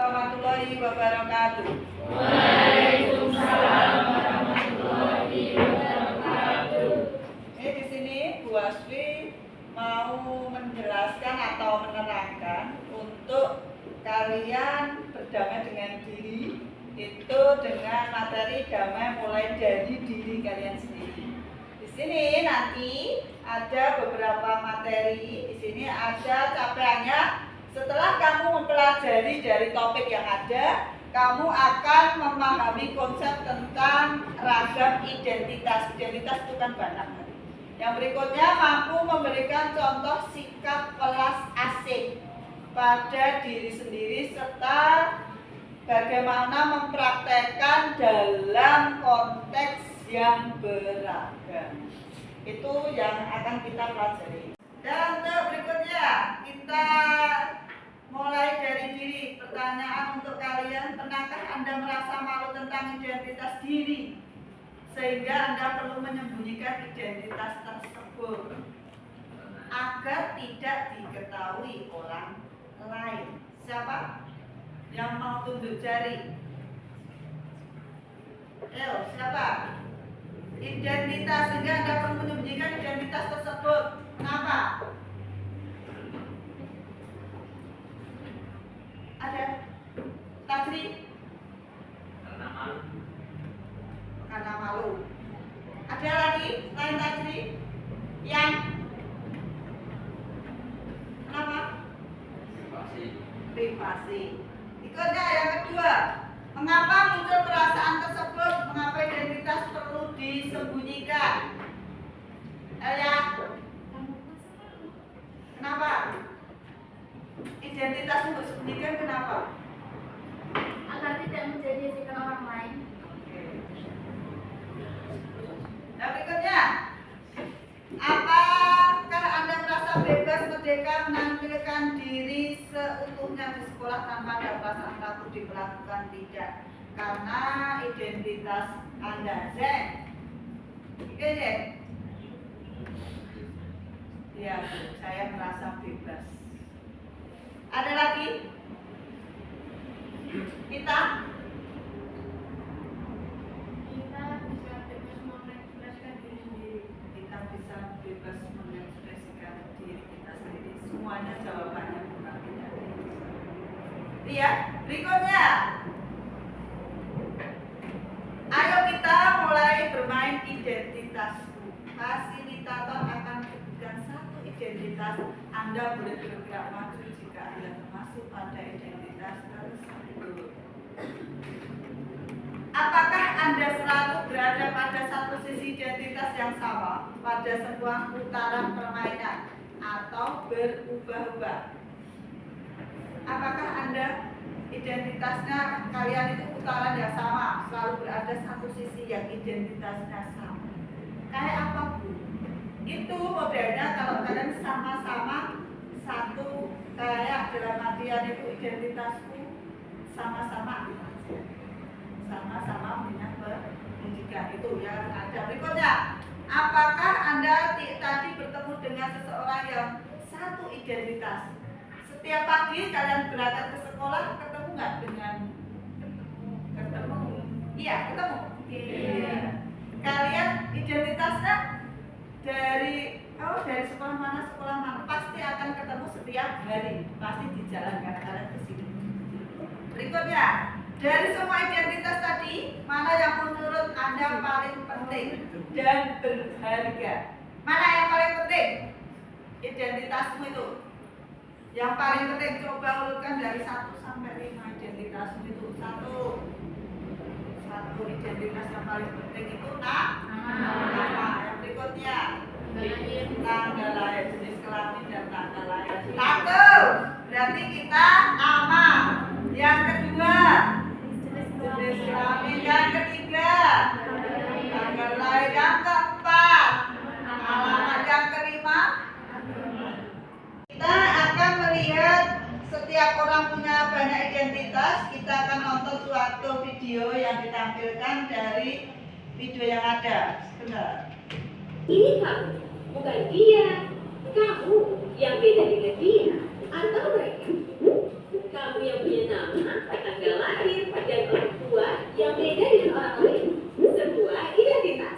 warahmatullahi wabarakatuh. Waalaikumsalam warahmatullahi wabarakatuh. Di sini Bu Asfi mau menjelaskan atau menerangkan untuk kalian berdamai dengan diri itu dengan materi damai mulai dari diri kalian sendiri. Di sini nanti ada beberapa materi. Di sini ada capaiannya. Setelah kamu mempelajari dari topik yang ada, kamu akan memahami konsep tentang ragam identitas. Identitas itu kan banyak. Yang berikutnya mampu memberikan contoh sikap welas asih pada diri sendiri serta bagaimana mempraktekkan dalam konteks yang beragam. Itu yang akan kita pelajari. Dan untuk berikutnya kita mulai dari diri. Pertanyaan untuk kalian, pernahkah Anda merasa malu tentang identitas diri sehingga Anda perlu menyembunyikan identitas tersebut agar tidak diketahui orang lain? Siapa yang mau tunjuk jari? Ayo, siapa? Identitas, sehingga Anda perlu menyembunyikan identitas tersebut. Kenapa? Ada? Tajri? Karena malu. Karena malu. Ada lagi selain Tajri? Yang? Kenapa? Privasi. Ikutnya yang kedua. Mengapa muncul perasaan tersebut? Mengapa identitas perlu disembunyikan? Ya. Kenapa? Identitas untuk disembunyikan kenapa? Agar tidak menjadi ejekan orang lain. Yang berikutnya, apakah Anda merasa bebas merdeka menampilkan diri seutuhnya di sekolah tanpa ada perasaan takut diperlakukan? Tidak, karena identitas Anda Zen. Oke, Zen? Ya, saya merasa bebas. Ada lagi? Kita? Kita bisa bebas mengekspresikan diri sendiri. Kita bisa bebas mengekspresikan diri kita sendiri. Semuanya jawabannya bukan tidak. Iya, berikutnya. Ayo kita mulai bermain identitasku. Fasilitator akan memberikan satu identitas. Anda boleh bergerak maju jika Anda termasuk pada identitas tersebut. Apakah Anda selalu berada pada satu sisi identitas yang sama pada sebuah putaran permainan atau berubah-ubah? Apakah Anda identitasnya kalian itu putaran yang sama, selalu berada satu sisi yang identitasnya sama? Kayak apa, Bu? Itu modelnya kalau kalian sama-sama satu, kayak dalam artian itu identitasku sama-sama punya pendidikan, itu yang ada. Berikutnya, apakah Anda tadi bertemu dengan seseorang yang satu identitas? Setiap pagi kalian berangkat ke sekolah, ketemu nggak dengan? Ketemu. Iya, ketemu. Iya. Kalian identitasnya dari sekolah mana pasti akan ketemu setiap hari, pasti di jalan karena kalian ke sini. Berikutnya, dari semua identitas tadi, mana yang menurut Anda paling penting dan berharga? Mana yang paling penting? Identitasmu itu. Yang paling penting, coba urutkan dari 1 sampai 5 identitasmu itu. Satu identitas yang paling penting itu nama. Yang berikutnya, tanggal lahir, jenis kelamin dan tanggal lahir. 1, berarti kita nama. Yang kedua, jenis kelamin. Yang ketiga, tanggal lahir. Yang keempat, alamat. Yang kelima, kita akan melihat setiap orang punya banyak identitas. Kita akan nonton suatu video yang ditampilkan dari video yang ada. Sebentar. Ini kamu, bukan dia. Kamu yang beda dengan dia atau mereka. Kamu yang punya nama tanggal lahir, dan orang tua yang beda dengan orang lain. Sebuah identitas.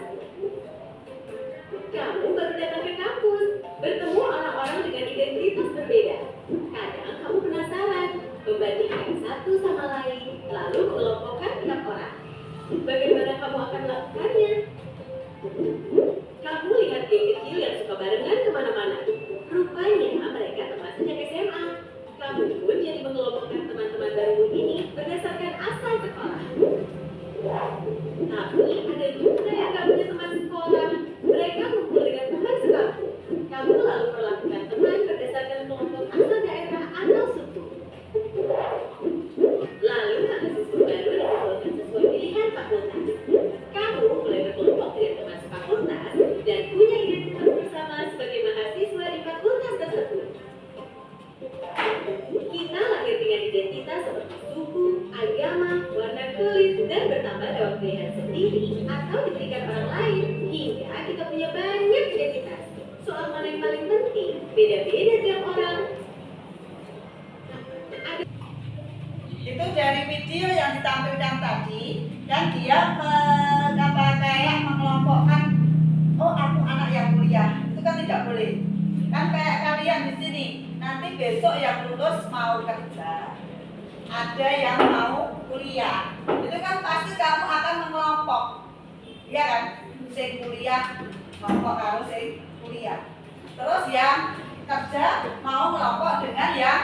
Kamu baru datang ke kampus, bertemu orang-orang dengan identitas berbeda. Kadang kamu penasaran, membandingkan satu sama lain, lalu mengelompokkan tiap orang. Bagaimana kamu akan melakukannya? Kamu lihat geng kecil yang suka barengan kemana-mana. Rupanya mereka teman sejak SMA. Kamu pun jadi mengelompokkan teman-teman baru ini berdasarkan asal sekolah. Tapi ada juga yang gak punya teman sekolah. Mereka kumpul dengan teman sekampung. Kamu lalu perlakukan teman berdasarkan kelompok asal daerah atau suku. Lalu mahasiswa baru dikumpulkan sesuai pilihan fakultas. Kamu mulai berkelompok dengan teman sefakultas dan punya identitas bersama sebagai mahasiswa di fakultas tersebut. Kita lahir dengan identitas seperti suku, agama, warna kulit, dan bertambah lewat pilihan sendiri atau diberikan orang lain hingga kita punya banyak identitas. Soal mana yang paling penting, beda-beda tiap orang. Itu dari video yang ditampilkan tadi, dan dia kayak mengelompokkan, oh aku anak yang kuliah, itu kan tidak boleh. Kan kayak kalian di sini, nanti besok yang lulus mau kerja, ada yang mau kuliah, itu kan pasti kamu akan mengelompok, iya kan? Sing kuliah kelompok kalau sing kuliah, terus yang kerja mau kelompok dengan yang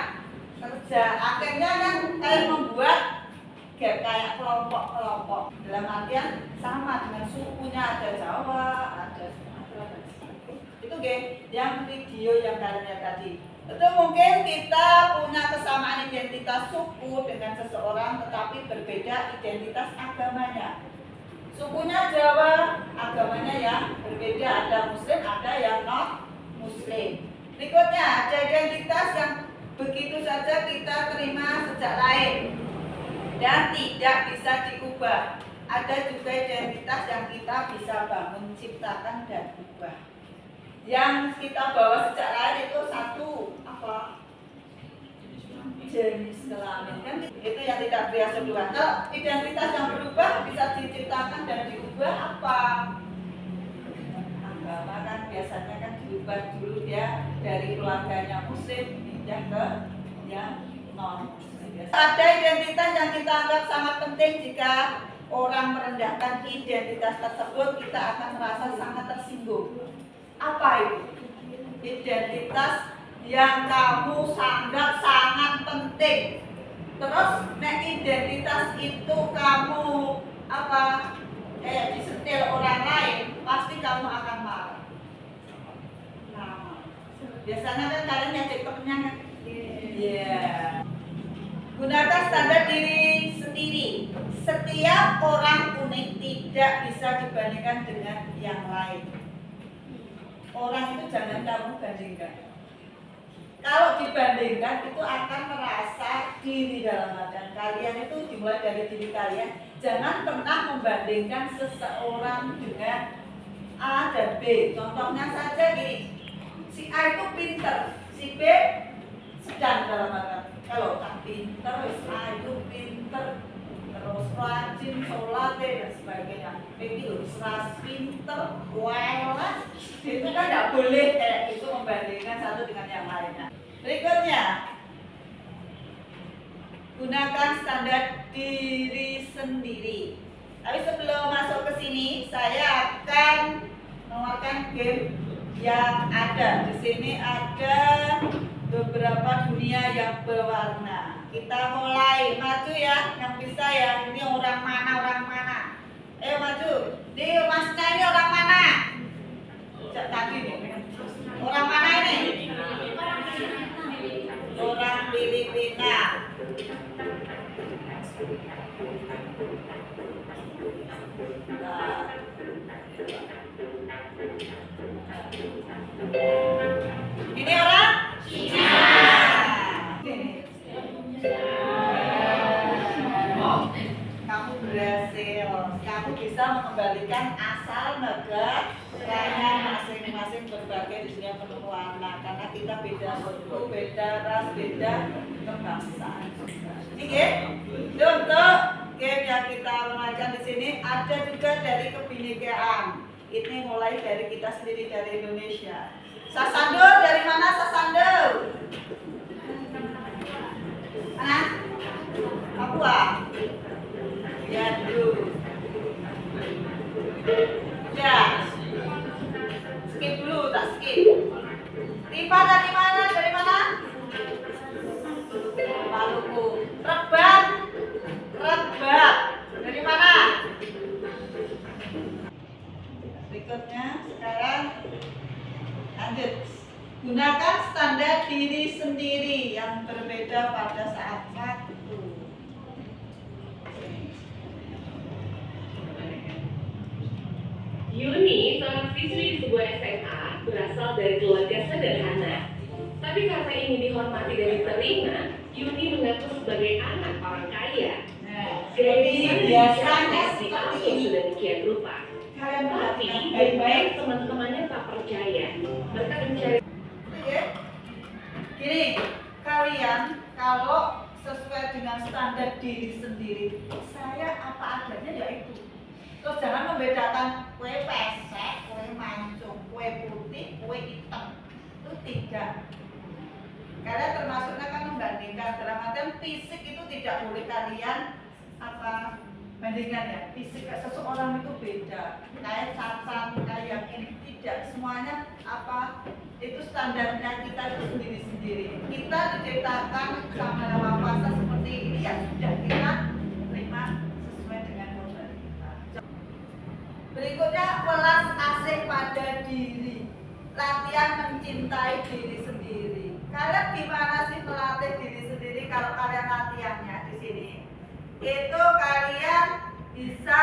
kerja, akhirnya kan kayak membuat kayak kelompok-kelompok dalam artian sama dengan sukunya, ada Jawa, ada Sumatera dan sebagainya. Itu yang video yang kalian lihat tadi. Itu mungkin kita punya kesamaan identitas suku dengan seseorang, tetapi berbeda identitas agamanya. Sukunya Jawa, agamanya yang berbeda, ada Muslim, ada yang non Muslim. Berikutnya ada identitas yang begitu saja kita terima sejak lahir dan tidak bisa diubah. Ada juga identitas yang kita bisa bangun, ciptakan dan ubah. Yang kita bawa sejak lahir itu satu apa? Jenis kelamin, kan itu yang tidak biasa berubah. Kalau identitas yang berubah bisa diciptakan dan diubah apa? Agama kan biasanya kan diubah dulu ya, dari keluarganya Muslim pindah ke yang non Muslim. Ada identitas yang kita anggap sangat penting. Jika orang merendahkan identitas tersebut, kita akan merasa sangat tersinggung. Apa itu? Identitas yang kamu anggap sangat penting. Terus identitas itu kamu apa? Disetel orang lain, pasti kamu akan marah. Nah, biasanya kan kalian ngecek temennya kan? Iya. Gunakan standar diri sendiri. Setiap orang unik, tidak bisa dibandingkan dengan yang lain. Orang itu jangan kamu bandingkan. Kalau dibandingkan itu akan merasa diri dalam badan kalian itu dimulai dari diri kalian. Jangan pernah membandingkan seseorang dengan A dan B. Contohnya saja gini, si A itu pinter, si B sedang dalam badan. Kalau tak pinter, A itu pinter, terus rajin, sholat dan sebagainya. Itu ras pinter, welas, itu kan tidak boleh kayak itu membandingkan satu dengan yang lainnya. Berikutnya, gunakan standar diri sendiri. Tapi sebelum masuk ke sini, saya akan mengeluarkan game yang ada. Di sini ada beberapa dunia yang berwarna. Kita mulai maju ya, yang bisa ya. Ini orang mana, orang mana? Ayo maju. Di Masnya ini orang mana? Sejak tadi nih. Orang mana ini? Orang Filipina. Ini orang Cina. Kamu berhasil. berhasil. Kamu bisa mengembalikan asal negaranya masing-masing berbagai di sini penuh warna karena kita beda suku, beda ras, beda kebangsaan. Ini untuk game yang kita mainkan di sini ada juga dari kebinekaan. Ini mulai dari kita sendiri dari Indonesia. Sasando dari mana Sasando? Mana? Papua. Ya dulu. Ya. Skip dulu, tak skip. Tifa dari mana? Dari mana? Maluku. Rebat. Rebat. Dari mana? Berikutnya sekarang lanjut. Gunakan standar diri sendiri yang berbeda pada saat waktu. Yuni, seorang siswi di sebuah SMA, berasal dari keluarga sederhana. Tapi karena ingin dihormati dan diterima, Yuni mengaku sebagai anak orang kaya. Nah, Gaya seperti besar dan biasanya bicara seperti diatur ini. sedemikian rupa. Kalian Tapi perhatikan baik-baik baik-baik. teman-temannya tak percaya. Mereka mencari Ya. Gini, kalian kalau sesuai dengan standar diri sendiri, saya apa adanya ya itu. Terus jangan membedakan kue pesek, kue mancung, kue putih, kue hitam. Itu tidak. Kalian termasuknya kan membandingkan dalam artian fisik itu tidak boleh kalian apa bandingkan ya. Fisik seseorang itu beda. Kayak cacat, kayak ini tidak semuanya apa itu standarnya kita itu sendiri-sendiri. Kita diciptakan sama nama kuasa seperti ini ya sudah kita terima sesuai dengan kodrat kita. Berikutnya welas asih pada diri. Latihan mencintai diri sendiri. Kalian gimana sih melatih diri sendiri kalau kalian latihannya di sini? Itu kalian bisa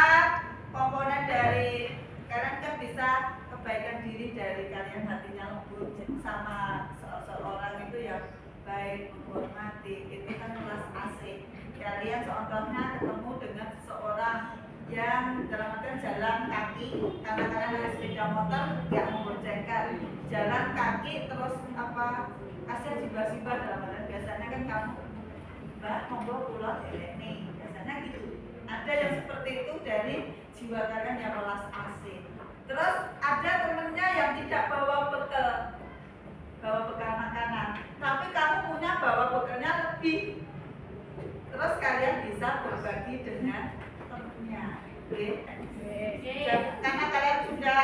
komponen dari kalian kan bisa kebaikan diri dari kalian hatinya lembut sama seorang itu ya baik menghormati itu kan kelas asik. Kalian contohnya ketemu dengan seseorang yang dalam artian jalan kaki karena kalian naik sepeda motor nggak memboncengkan jalan kaki terus apa kasih jiba-jiba dalam artian biasanya kan kamu mbak monggo pulang nih biasanya gitu. Ada yang seperti itu dari jiwa kalian yang welas asih. Terus ada temennya yang tidak bawa bekal makanan, tapi kamu punya bawa bekalnya lebih. Terus kalian bisa berbagi dengan temennya. Oke? Karena kalian sudah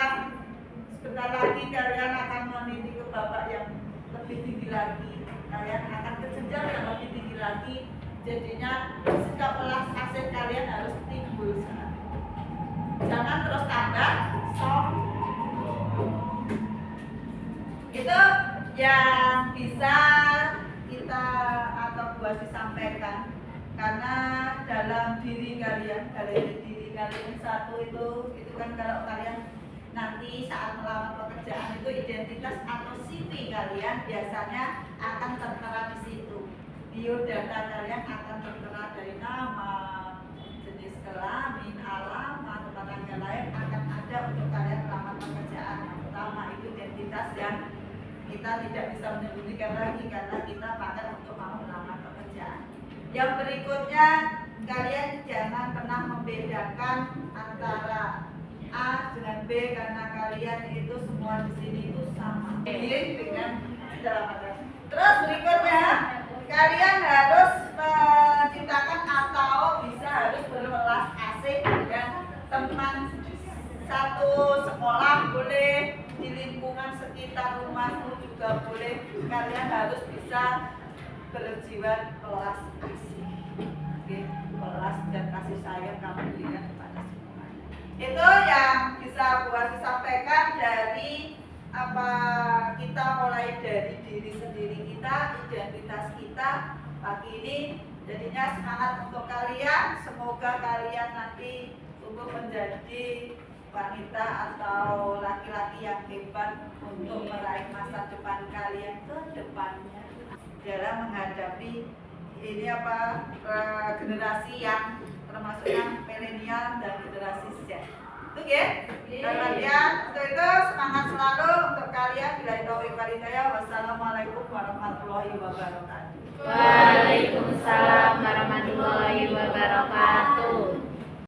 sebentar lagi kalian akan meniti ke babak yang lebih tinggi lagi. Kalian akan ke jenjang yang lebih tinggi lagi. Jadinya sikap welas asih kalian harus timbul saat itu. Jangan terus tambah itu yang bisa kita atau buat disampaikan karena dalam diri kalian satu itu kan kalau kalian nanti saat melamar pekerjaan itu identitas atau CV kalian biasanya akan tertera di situ. Biodata kalian akan tertera dari nama, jenis kelamin, alamat, tempat tanggal lain akan ada untuk kalian melamar pekerjaan. Yang pertama itu identitas yang kita tidak bisa menyembunyikan lagi karena kita pakai untuk mau melamar pekerjaan. Yang berikutnya kalian jangan pernah membedakan antara A dengan B karena kalian itu semua di sini itu sama. Dengan terus berikutnya kalian harus menciptakan atau bisa harus berwelas asih dengan teman satu sekolah boleh di lingkungan sekitar rumahmu juga boleh. Kalian harus bisa berjiwa welas asih. Oke, welas dan kasih sayang kamu berikan kepada semuanya. Itu yang bisa buat disampaikan dari apa kita mulai dari diri sendiri kita, identitas kita pagi ini. Jadinya semangat untuk kalian. Semoga kalian nanti tumbuh menjadi wanita atau laki-laki yang hebat untuk meraih masa depan kalian ke depannya dalam menghadapi ini generasi yang termasuknya milenial dan generasi Z. Itu ya. Kalian untuk itu semangat selalu untuk kalian. Bila taufiq wal hidayah. Wassalamualaikum warahmatullahi wabarakatuh. Waalaikumsalam warahmatullahi wabarakatuh.